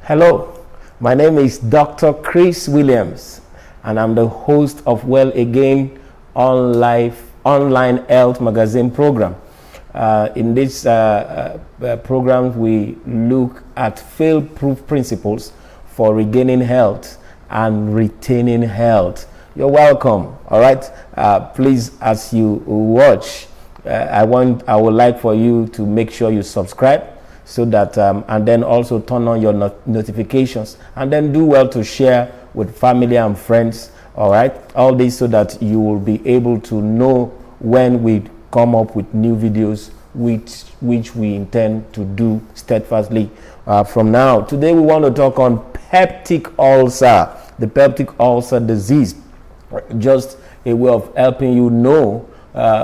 Hello, my name is Dr. Chris Williams, and I'm the host of Well Again online health magazine program. In this program, we look at fail-proof principles for regaining health and retaining health. You're welcome. All right. Please, as you watch, I would like for you to make sure you subscribe, so that and then also turn on your notifications, and then do well to share with family and friends. All right, all this so that you will be able to know when we come up with new videos, which we intend to do steadfastly from now. Today we want to talk on peptic ulcer, the peptic ulcer disease. Just a way of helping you know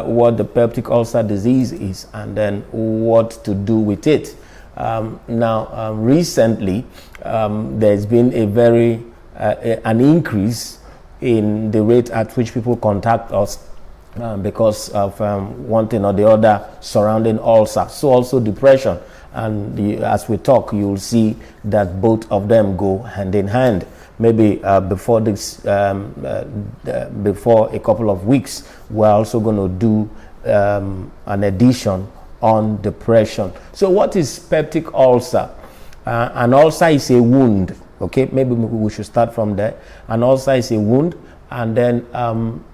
what the peptic ulcer disease is, and then what to do with it. Recently, there's been an increase in the rate at which people contact us because of one thing or the other surrounding ulcer. So also depression, and as we talk, you'll see that both of them go hand in hand. Maybe before a couple of weeks, we're also going to do an edition on depression. So what is peptic ulcer? An ulcer is a wound. Okay, maybe we should start from there. An ulcer is a wound, and then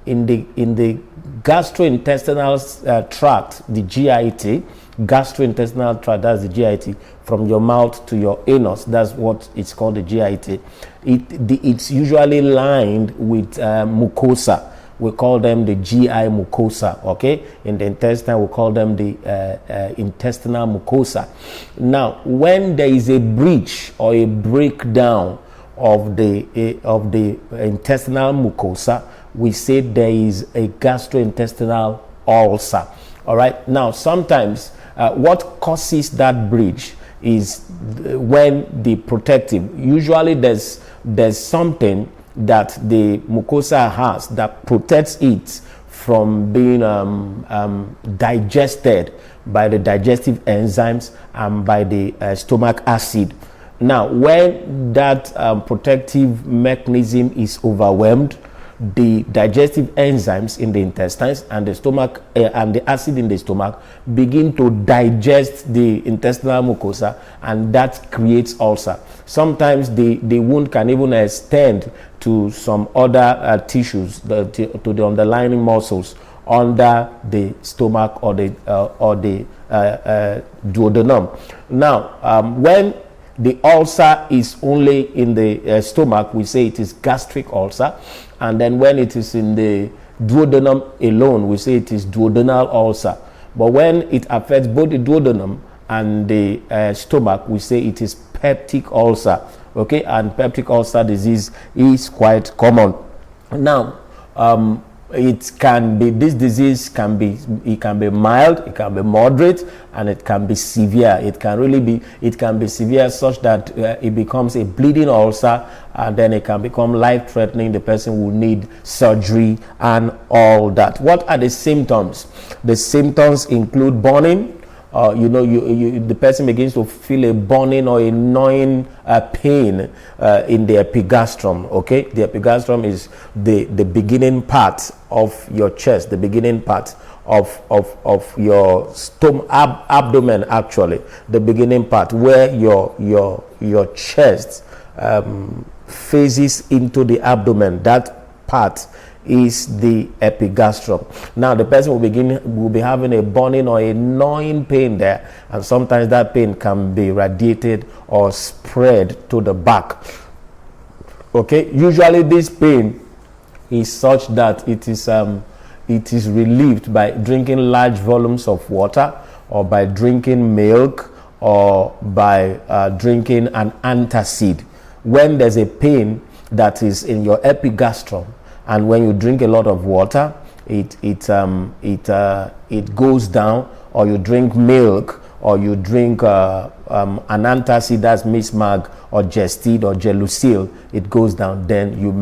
in the gastrointestinal tract, the GIT, gastrointestinal tract, that's the GIT, from your mouth to your anus, that's what it's called, the GIT. It's usually lined with mucosa. We call them the GI mucosa, okay? In the intestine, we call them the intestinal mucosa. Now, when there is a breach or a breakdown of the intestinal mucosa, we say there is a gastrointestinal ulcer. All right? Now, sometimes what causes that breach is when the protective, usually there's something that the mucosa has that protects it from being digested by the digestive enzymes and by the stomach acid. Now, when that protective mechanism is overwhelmed, the digestive enzymes in the intestines and the stomach and the acid in the stomach begin to digest the intestinal mucosa, and that creates ulcer. Sometimes the wound can even extend to some other tissues, to the underlying muscles under the stomach or the duodenum. Now, when the ulcer is only in the stomach, we say it is gastric ulcer, and then when it is in the duodenum alone, we say it is duodenal ulcer. But when it affects both the duodenum and the stomach, we say it is peptic ulcer. Okay, and peptic ulcer disease is quite common. Now, this disease can be mild, it can be moderate, and it can be severe. It can be severe such that it becomes a bleeding ulcer, and then it can become life-threatening. The person will need surgery and all that. What are the symptoms? The symptoms include burning. The person begins to feel a burning or a gnawing pain in the epigastrium. Okay, the epigastrium is the beginning part of your chest, the beginning part of your abdomen, actually, the beginning part where your chest faces into the abdomen. That part is the epigastrium. Now the person will be having a burning or a gnawing pain there, and sometimes that pain can be radiated or spread to the back. Okay, usually this pain is such that it is relieved by drinking large volumes of water, or by drinking milk, or by drinking an antacid. When there's a pain that is in your epigastrium, and when you drink a lot of water, it goes down, or you drink milk, or you drink an antacid, that's Mismag or Gestid or Gelusil, it goes down. Then you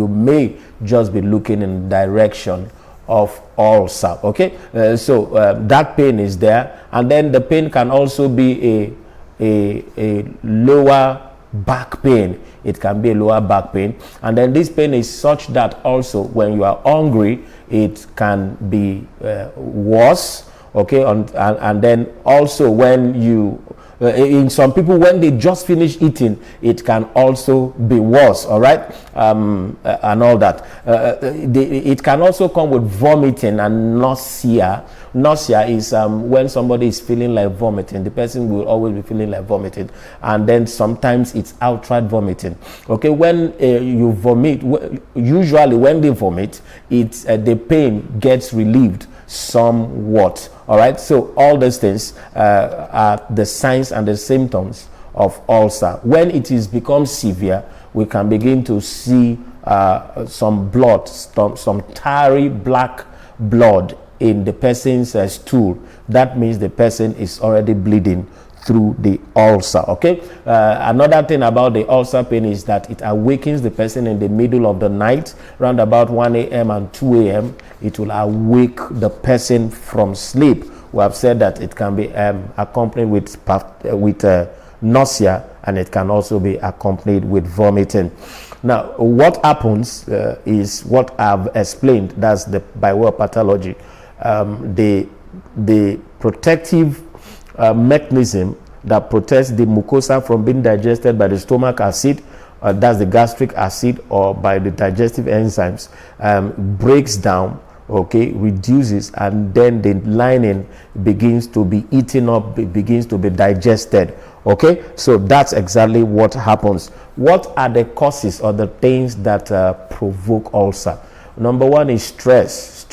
may just be looking in the direction of ulcer. Okay, so that pain is there, and then the pain can also be a lower back pain. It can be a lower back pain, and then this pain is such that also when you are hungry, it can be worse. Okay, and then also when you in some people, when they just finish eating, it can also be worse. All right, and all that. It can also come with vomiting and nausea. Nausea is when somebody is feeling like vomiting. The person will always be feeling like vomiting, and then sometimes it's outright vomiting. Okay, when you vomit, usually when they vomit, it's the pain gets relieved somewhat. All right, so all these things are the signs and the symptoms of ulcer. When it is become severe, we can begin to see some blood, some tarry black blood in the person's stool. That means the person is already bleeding through the ulcer. Okay, another thing about the ulcer pain is that it awakens the person in the middle of the night, around about 1 a.m. and 2 a.m. It will awake the person from sleep. We have said that it can be accompanied with nausea, and it can also be accompanied with vomiting. Now, what happens is what I've explained. That's the by way of pathology. The protective mechanism that protects the mucosa from being digested by the stomach acid, that's the gastric acid, or by the digestive enzymes, breaks down, okay, reduces, and then the lining begins to be eaten up, begins to be digested. Okay, so that's exactly what happens. What are the causes or the things that provoke ulcer? Number one is stress.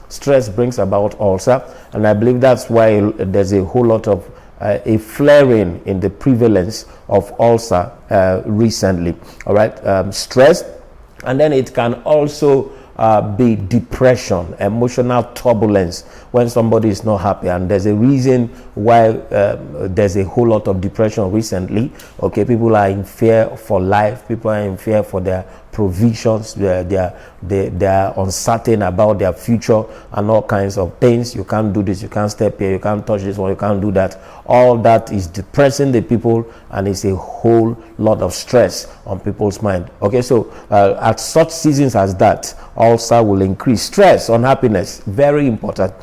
Stress brings about ulcer, and I believe that's why there's a whole lot of a flaring in the prevalence of ulcer recently. All right, stress, and then it can also be depression, emotional turbulence, when somebody is not happy, and there's a reason why there's a whole lot of depression recently. Okay, people are in fear for life, people are in fear for their provisions, they are uncertain about their future and all kinds of things. You can't do this, you can't step here, you can't touch this one, you can't do that. All that is depressing the people, and it's a whole lot of stress on people's mind. Okay, so at such seasons as that, ulcer will increase. Stress, unhappiness, very important.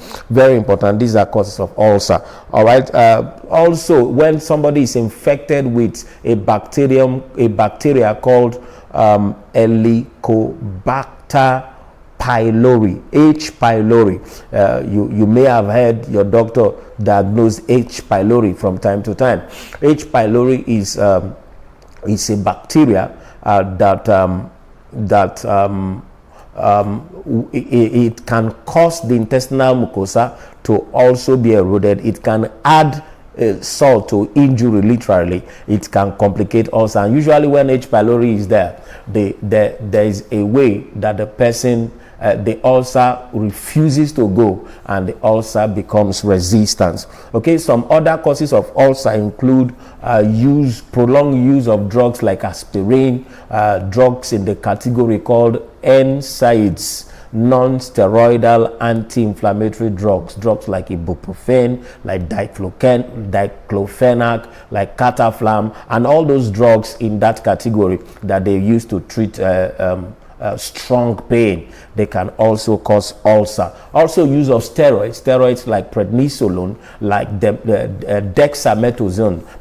These are causes of ulcer. All right, also when somebody is infected with a bacteria called Helicobacter pylori, H. pylori. You may have heard your doctor diagnose H. pylori from time to time. H. pylori is a bacteria it can cause the intestinal mucosa to also be eroded. It can add salt to injury, literally. It can complicate ulcer, and usually when H. pylori is there is a way that the person the ulcer refuses to go, and the ulcer becomes resistant. Okay, some other causes of ulcer include prolonged use of drugs like aspirin, drugs in the category called NSAIDs, non-steroidal anti-inflammatory drugs like ibuprofen, like diclofenac, like cataflam, and all those drugs in that category that they use to treat strong pain. They can also cause ulcer. Also, use of steroids like prednisolone, like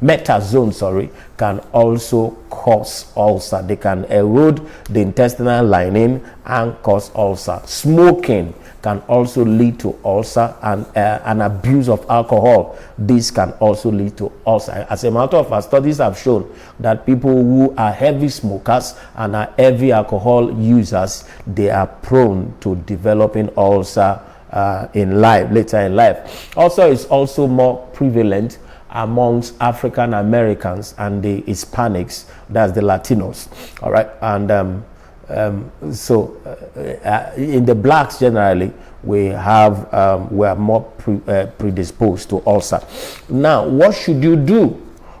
metazone, can also cause ulcer. They can erode the intestinal lining and cause ulcer. Smoking can also lead to ulcer, and an abuse of alcohol. This can also lead to ulcer. As a matter of fact, studies have shown that people who are heavy smokers and are heavy alcohol users, they are prone to developing ulcer later in life. Also, it's also more prevalent amongst African Americans and the Hispanics, that's the Latinos. All right, and in the blacks generally, we are more predisposed to ulcer. Now, what should you do?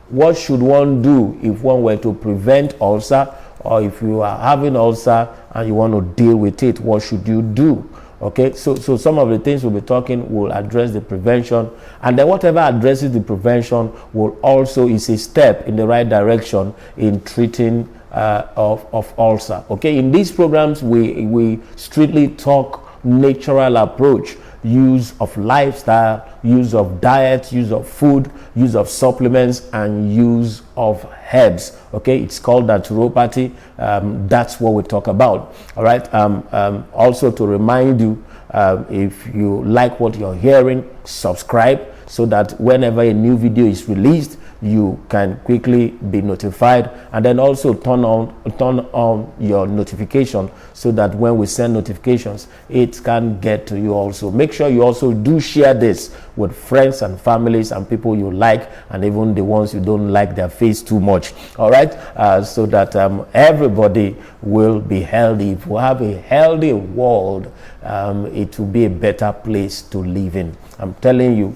What should one do if one were to prevent ulcer, or if you are having ulcer and you want to deal with it? What should you do? Okay, so some of the things we'll be talking will address the prevention, and then whatever addresses the prevention will also is a step in the right direction in treating of ulcer. Okay, in these programs we strictly talk natural approach, use of lifestyle, use of diet, use of food, use of supplements, and use of herbs. Okay, it's called naturopathy. That's what we talk about. All right. Also to remind you, if you like what you're hearing, subscribe so that whenever a new video is released, you can quickly be notified, and then also turn on your notification so that when we send notifications, it can get to you. Also make sure you also do share this with friends and families and people you like, and even the ones you don't like their face too much. All right, so that everybody will be healthy. If we have a healthy world, it will be a better place to live in. I'm telling you,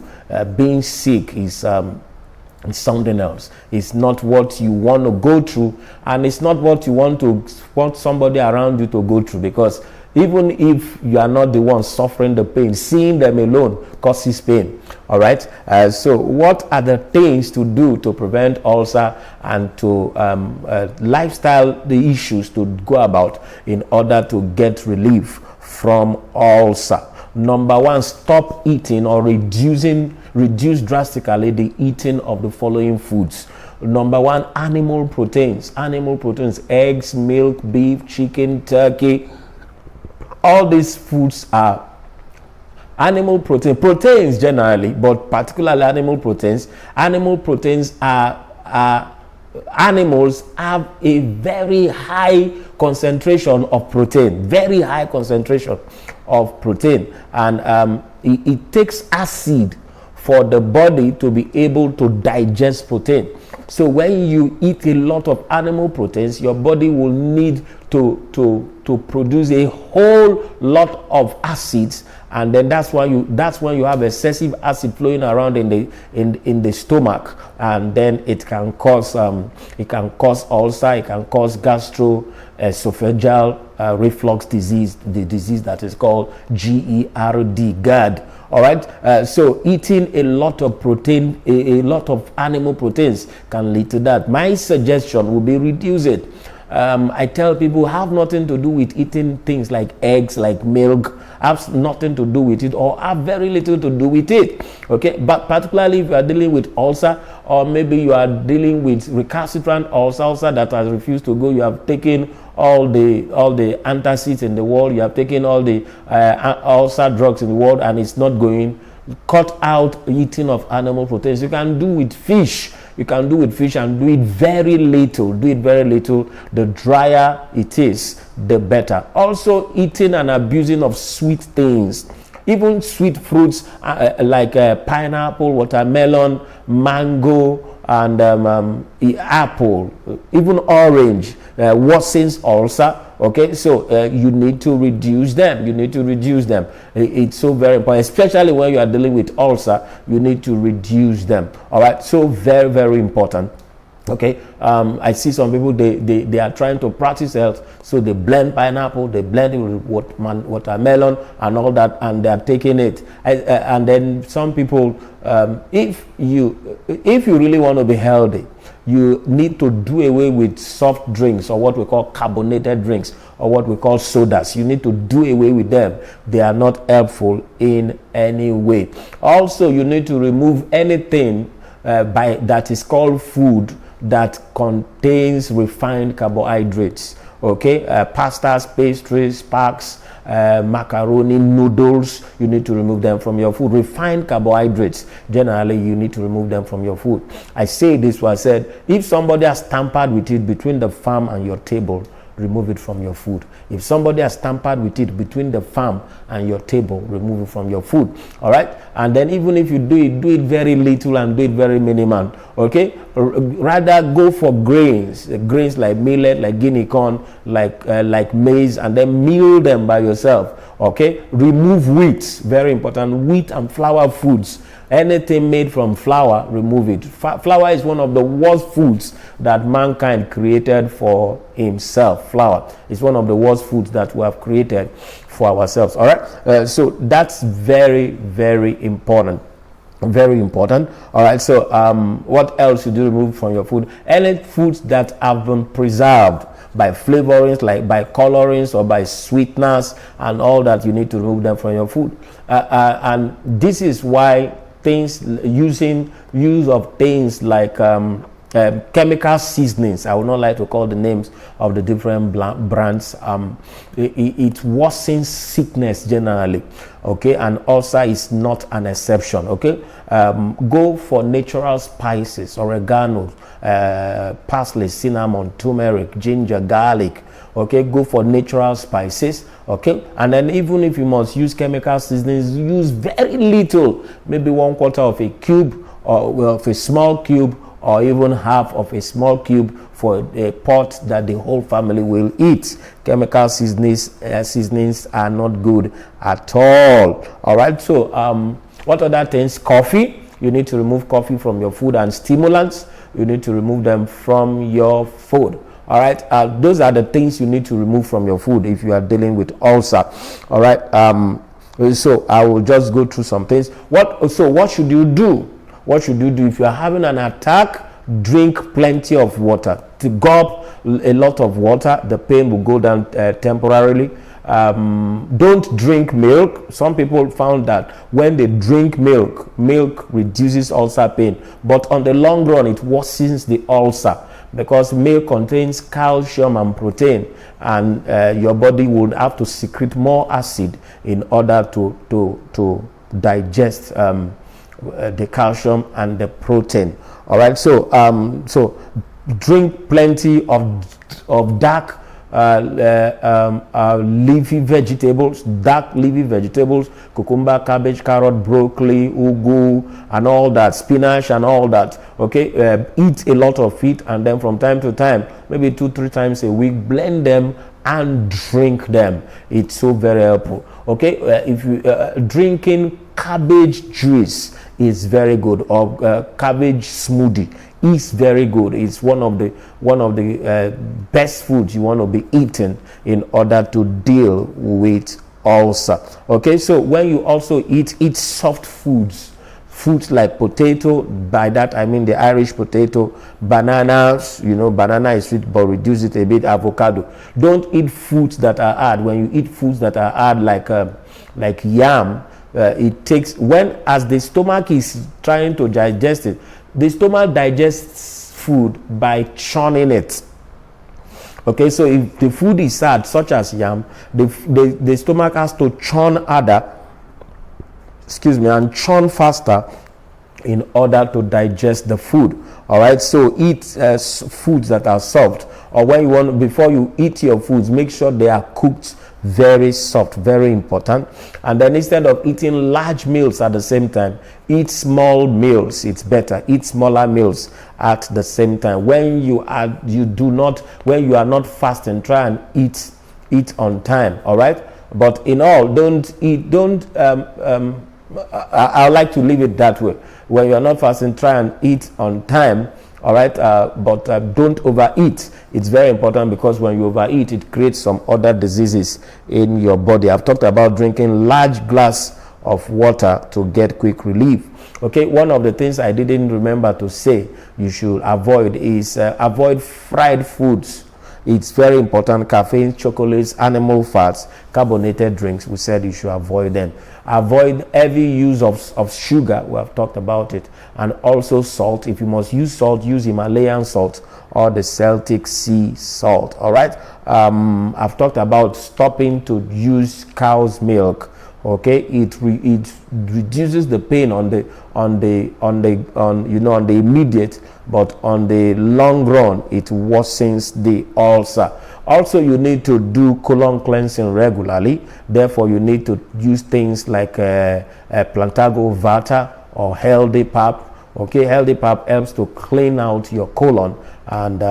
being sick is something else. It's not what you want to go through, and it's not what you want somebody around you to go through, because even if you are not the one suffering the pain, seeing them alone causes pain. All right, so what are the things to do to prevent ulcer and to lifestyle the issues to go about in order to get relief from ulcer? Number one, stop eating or reduce drastically the eating of the following foods. Number one, animal proteins, eggs, milk, beef, chicken, turkey. All these foods are animal proteins generally, but particularly animal proteins. Animal proteins are animals have a very high concentration of protein, and it takes acid for the body to be able to digest protein. So when you eat a lot of animal proteins, your body will need to produce a whole lot of acids, and then that's when you have excessive acid flowing around in the stomach, and then it can cause ulcer, it can cause gastroesophageal reflux disease, the disease that is called GERD. All right, so eating a lot of protein, a lot of animal proteins can lead to that. My suggestion would be reduce it. I tell people, have nothing to do with eating things like eggs, like milk, have nothing to do with it, or have very little to do with it. Okay, but particularly if you are dealing with ulcer, or maybe you are dealing with recalcitrant ulcer that has refused to go, you have taken all the antacids in the world, you have taken all the ulcer drugs in the world, and it's not going. Cut out eating of animal proteins. You can do with fish. And do it very little. The drier it is, the better. Also, eating and abusing of sweet things, even sweet fruits like pineapple, watermelon, mango, and apple, even orange, worsens ulcer. Okay, so you need to reduce them. It's so very important, especially when you are dealing with ulcer. You need to reduce them. All right, so very, very important. Okay, I see some people, they are trying to practice health, so they blend pineapple, they blend it with watermelon and all that, and they are taking it. And then some people, if you really want to be healthy, you need to do away with soft drinks, or what we call carbonated drinks, or what we call sodas. You need to do away with them. They are not helpful in any way. Also, you need to remove anything that is called food that contains refined carbohydrates. Okay, pastas, pastries, packs, macaroni, noodles, you need to remove them from your food. Refined carbohydrates, generally you need to remove them from your food. I say this was said, if somebody has tampered with it between the farm and your table, remove it from your food. If somebody has tampered with it between the farm and your table, remove it from your food. All right, and then even if you do it very little and do it very minimal. Okay, rather go for grains like millet, like guinea corn, like maize, and then meal them by yourself. Okay, remove wheat, very important. Wheat and flour foods, anything made from flour, remove it. Flour is one of the worst foods that mankind created for himself. Flour is one of the worst foods that we have created for ourselves. All right, so that's very, very important. Very important. All right, so what else should you remove from your food? Any foods that have been preserved by flavorings, like by colorings or by sweeteners and all that, you need to remove them from your food. And this is why use of things like chemical seasonings, I would not like to call the names of the different brands, it worsens sickness generally. Okay, and ulcer is not an exception. Okay, go for natural spices, oregano, parsley, cinnamon, turmeric, ginger, garlic. Okay, go for natural spices. Okay, and then even if you must use chemical seasonings, use very little, maybe 1/4 of a cube, or of a small cube, or even half of a small cube for a pot that the whole family will eat. Chemical seasonings are not good at all. All right, so what other things? Coffee, you need to remove coffee from your food, and stimulants, you need to remove them from your food. All right, those are the things you need to remove from your food if you are dealing with ulcer. All right, so I will just go through some things. What should you do? What should you do if you are having an attack? Drink plenty of water. To gulp a lot of water, the pain will go down temporarily. Don't drink milk. Some people found that when they drink milk reduces ulcer pain, but on the long run it worsens the ulcer, because milk contains calcium and protein, and your body would have to secrete more acid in order to digest the calcium and the protein. All right, so drink plenty of dark leafy vegetables, cucumber, cabbage, carrot, broccoli, ugu, and all that, spinach and all that. Okay, eat a lot of it, and then from time to time, maybe 2-3 times a week, blend them and drink them. It's so very helpful. Okay, if you drinking cabbage juice is very good, or cabbage smoothie is very good. It's one of the best foods you want to be eating in order to deal with ulcer. Okay, so when you also eat soft foods like potato. By that I mean the Irish potato, bananas. You know, banana is sweet, but reduce it a bit. Avocado. Don't eat foods that are hard. When you eat foods that are hard, like yam, it takes, as the stomach is trying to digest it, the stomach digests food by churning it. Okay, so if the food is hard, such as yam, the stomach has to churn harder, and churn faster in order to digest the food. All right, so eat foods that are soft, or before you eat your foods, make sure they are cooked very soft, very important. And then instead of eating large meals at the same time, eat small meals. It's better. Eat smaller meals at the same time. When you are not fasting, try and eat on time. All right, but in all, I like to leave it that way. When you are not fasting, try and eat on time. All right, but don't overeat. It's very important, because when you overeat, it creates some other diseases in your body. I've talked about drinking large glass of water to get quick relief. Okay, one of the things I didn't remember to say you should avoid is avoid fried foods. It's very important. Caffeine, chocolates, animal fats, carbonated drinks, we said you should avoid them. Avoid heavy use of sugar. We have talked about it. And also salt. If you must use salt, use Himalayan salt or the Celtic Sea salt. All right, I've talked about stopping to use cow's milk. Okay, it reduces the pain on the immediate, but on the long run it worsens the ulcer. Also, you need to do colon cleansing regularly. Therefore, you need to use things like Plantago Vata or Healthy Pap. Okay, Healthy Pap helps to clean out your colon and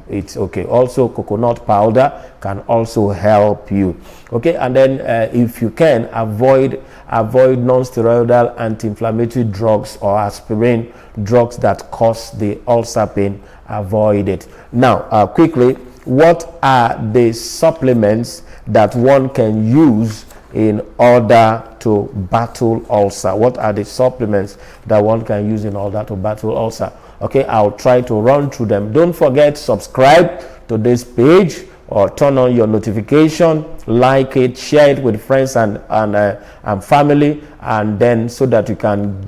it's okay. Also, coconut powder can also help you. Okay, and then if you can, avoid non-steroidal anti-inflammatory drugs or aspirin drugs that cause the ulcer pain. Avoid it. Now, quickly, what are the supplements that one can use in order to battle ulcer? What are the supplements that one can use in order to battle ulcer? Okay, I'll try to run through them. Don't forget, subscribe to this page or turn on your notification, like it, share it with friends and family, and then so that you can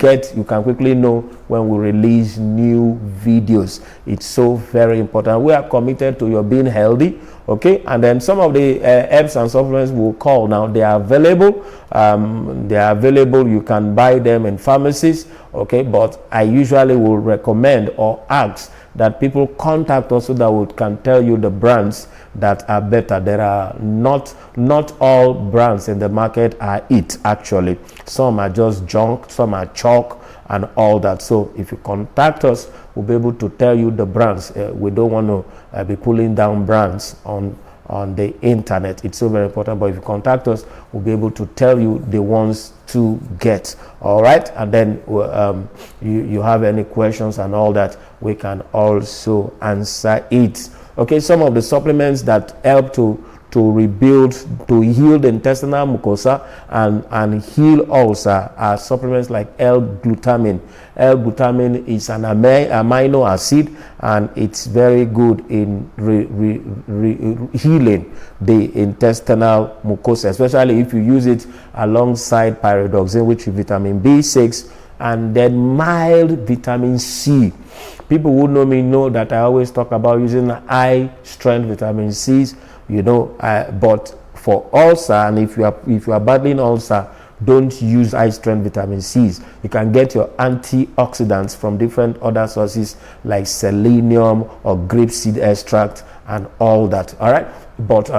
quickly know when we release new videos. It's so very important. We are committed to your being healthy. Okay, and then some of the herbs and supplements we'll call now, they are available. You can buy them in pharmacies. Okay, but I usually will recommend or ask that people contact us so that we can tell you the brands that are better. There are not all brands in the market are it. Actually, some are just junk, some are chalk and all that. So if you contact us, we'll be able to tell you the brands. We don't want to be pulling down brands on the internet. It's so very important. But if you contact us, we'll be able to tell you the ones to get. All right, and then you have any questions and all that, we can also answer it. Okay, some of the supplements that help to rebuild, to heal the intestinal mucosa and heal ulcer are supplements like L-glutamine. L-glutamine is an amino acid, and it's very good in healing the intestinal mucosa, especially if you use it alongside pyridoxine, which is vitamin B6, and then mild vitamin C. People who know me know that I always talk about using high strength vitamin C's, but for ulcer, and if you are battling ulcer, don't use high strength vitamin C's. You can get your antioxidants from different other sources like selenium or grapeseed extract and all that. All right, but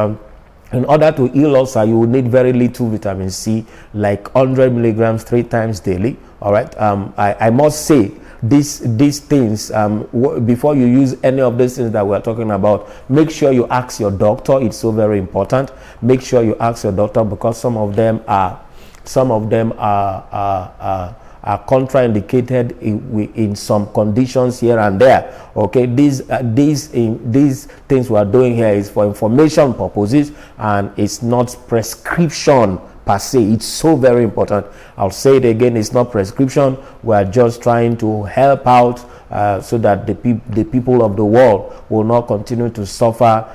in order to heal ulcer, you will need very little vitamin C, like 100 milligrams 3 times daily. All right, I must say, these things, before you use any of these things that we're talking about, make sure you ask your doctor. It's so very important. Make sure you ask your doctor, because some of them are contraindicated in some conditions here and there. Okay, these things we are doing here is for information purposes, and it's not prescription per se. It's so very important. I'll say it again, it's not prescription. We are just trying to help out so that the people of the world will not continue to suffer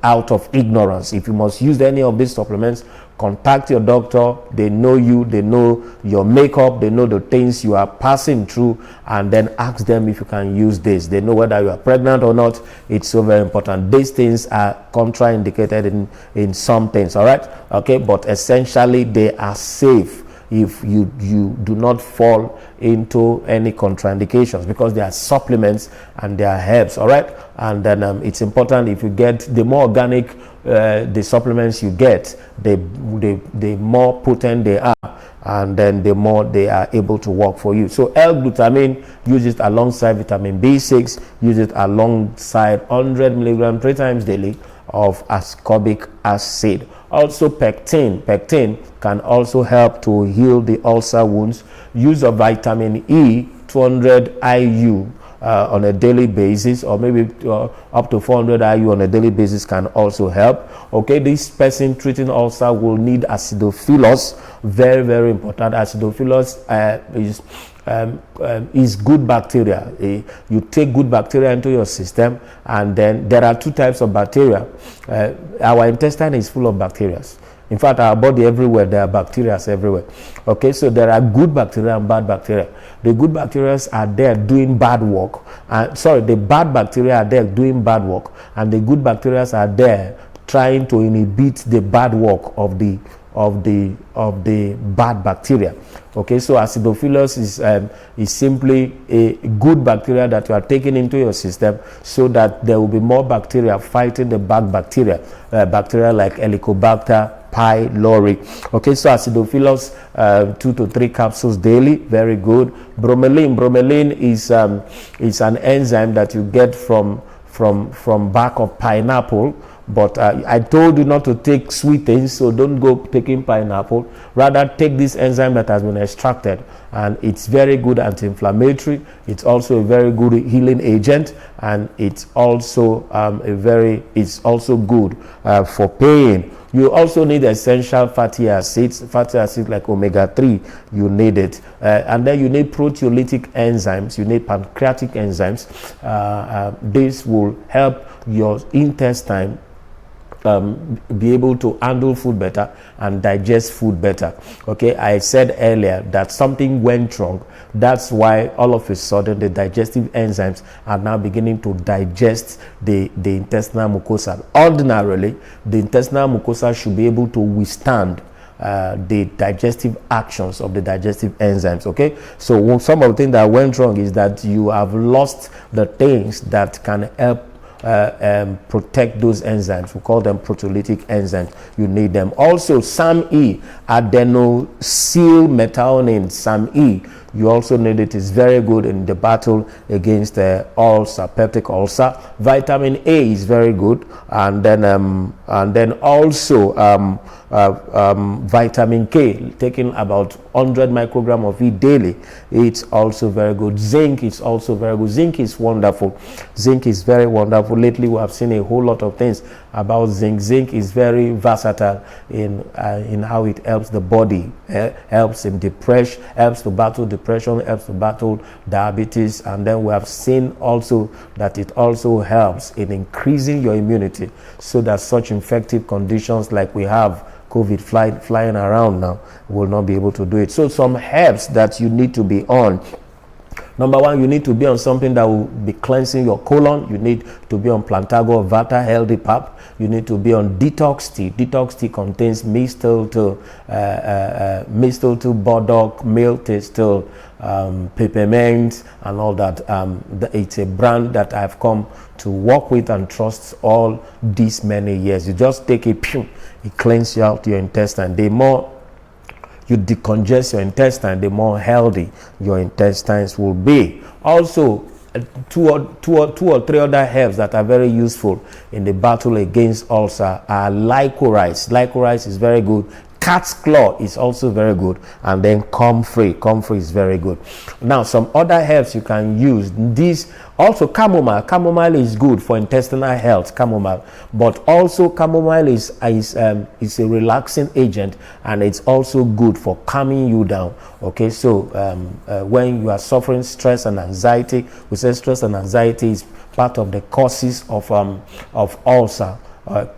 out of ignorance. If you must use any of these supplements, contact your doctor. They know you, they know your makeup, they know the things you are passing through, and then ask them if you can use this. They know whether you are pregnant or not. It's so very important. These things are contraindicated in some things. All right, okay, but essentially they are safe if you do not fall into any contraindications, because they are supplements and they are herbs. All right, and then it's important, if you get, the more organic the supplements you get, the more potent they are, and then the more they are able to work for you. So L-glutamine, use it alongside vitamin B6, use it alongside 100 milligrams 3 times daily of ascorbic acid. Also pectin can also help to heal the ulcer wounds. Use of vitamin E, 200 IU on a daily basis, or maybe up to 400 IU on a daily basis, can also help. Okay, this person treating ulcer will need acidophilus. Very, very important. Acidophilus is good bacteria. You take good bacteria into your system, and then there are 2 types of bacteria. Our intestine is full of bacteria. In fact, our body everywhere, there are bacteria everywhere. Okay, so there are good bacteria and bad bacteria. The good bacteria are there doing bad work. The bad bacteria are there doing bad work, and the good bacteria are there trying to inhibit the bad work of the bad bacteria. Okay, so acidophilus is simply a good bacteria that you are taking into your system, so that there will be more bacteria fighting the bad bacteria, bacteria like Helicobacter pylori. Okay, so acidophilus, 2 to 3 capsules daily, very good. Bromelain is an enzyme that you get from back of pineapple. But I told you not to take sweet things, so don't go taking pineapple. Rather, take this enzyme that has been extracted, and it's very good anti-inflammatory. It's also a very good healing agent, and it's also it's also good for pain. You also need essential fatty acids like omega-3. You need it, and then you need proteolytic enzymes. You need pancreatic enzymes. This will help your intestine be able to handle food better and digest food better. Okay, I said earlier that something went wrong. That's why all of a sudden the digestive enzymes are now beginning to digest the intestinal mucosa. Ordinarily, the intestinal mucosa should be able to withstand the digestive actions of the digestive enzymes. Okay, so some of the things that went wrong is that you have lost the things that can help protect those enzymes. We call them proteolytic enzymes. You need them. Also, SAM-E, adenosylmethionine, SAM-E, you also need it. It's very good in the battle against ulcer, peptic ulcer. Vitamin A is very good, and then also vitamin K, taking about 100 microgram of it daily. It's also very good. Zinc is also very good. Zinc is wonderful. Zinc is very wonderful. Lately, we have seen a whole lot of things about zinc. Zinc is very versatile in how it helps the body, helps in depression, helps to battle depression, helps to battle diabetes, and then we have seen also that it also helps in increasing your immunity, so that such infective conditions like we have COVID flying around now will not be able to do it. So some herbs that you need to be on. Number one, you need to be on something that will be cleansing your colon. You need to be on Plantago Vata Healthy Pap. You need to be on Detox Tea. Detox Tea contains mistletoe, burdock, male thistle, peppermint, and all that. It's a brand that I've come to work with and trust all these many years. You just take it cleans you out your intestine. The more you decongest your intestine, the more healthy your intestines will be. Also, two or three other herbs that are very useful in the battle against ulcer are licorice. Licorice is very good. Cat's claw is also very good, and then comfrey is very good. Now, some other herbs you can use. These also chamomile is good for intestinal health, chamomile, but also chamomile is a relaxing agent, and it's also good for calming you down. Okay, so when you are suffering stress and anxiety, we say stress and anxiety is part of the causes of ulcer.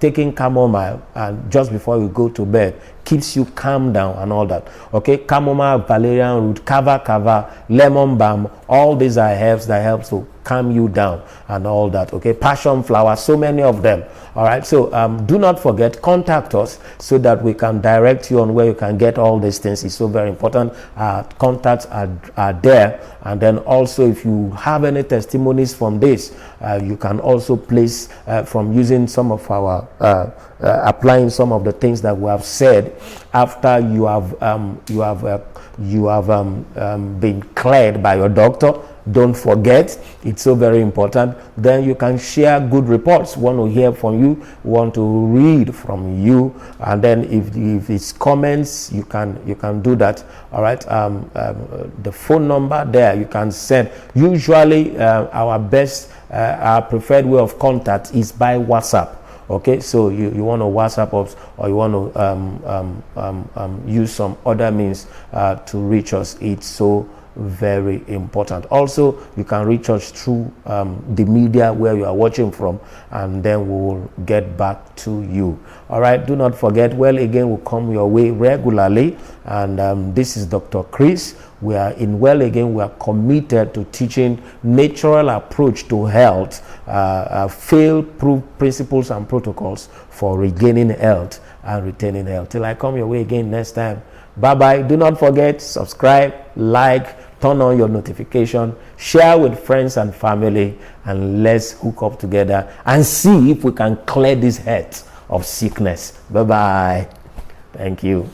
Taking chamomile and just before you go to bed keeps you calm down and all that. Okay, chamomile, valerian root, kava, lemon balm, all these are herbs that help to calm you down and all that. Okay, passion flower, so many of them. All right, so do not forget, contact us so that we can direct you on where you can get all these things. It's so very important. Contacts are there, and then also if you have any testimonies from this, you can also place from using some of our applying some of the things that we have said after you have been cleared by your doctor. Don't forget, it's so very important. Then you can share good reports. Want to hear from you, want to read from you, and then if it's comments, you can do that. All right. The phone number there you can send. Usually, our preferred way of contact is by WhatsApp. Okay, so you want to WhatsApp us, or you want to use some other means to reach us. It's so very important. Also, you can reach us through the media where you are watching from, and then we will get back to you. All right, do not forget, Well Again will come your way regularly, and this is Dr. Chris. We are in Well Again. We are committed to teaching natural approach to health, fail-proof principles and protocols for regaining health and retaining health. Till I come your way again next time. Bye-bye. Do not forget, subscribe, like, turn on your notification, share with friends and family, and let's hook up together and see if we can clear this head of sickness. Bye-bye. Thank you.